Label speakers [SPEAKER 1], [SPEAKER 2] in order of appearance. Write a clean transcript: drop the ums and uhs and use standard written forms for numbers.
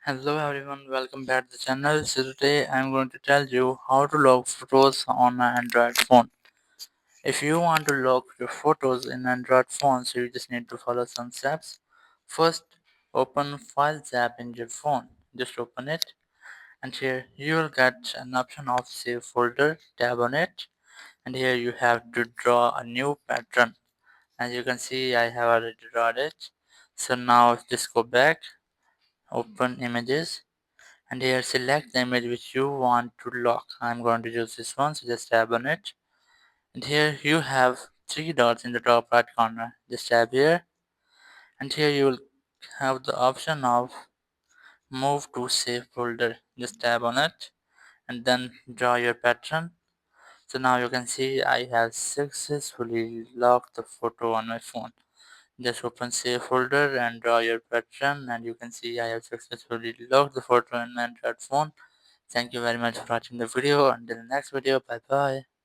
[SPEAKER 1] Hello everyone, welcome back to the channel. So today I'm going to tell you how to lock photos on an Android phone. If you want to lock your photos in Android phone, so you just need to follow some steps. First, open Files app in your phone. Just open it, and here you will get an option of Save Folder. Tab on it, and here you have to draw a new pattern. As you can see, I have already drawn it. So now just go back, open Images, and here select the image which you want to lock. I'm going to use this one, so just tap on it, and here you have three dots in the top right corner. Just tap here, and here you will have the option of move to save folder. Just tap on it and then draw your pattern. So now you can see I have successfully locked the photo on my phone. Just open save folder and draw your pattern, and you can see I have successfully locked the photo in my Android phone. Thank you very much for watching the video. Until the next video, bye bye.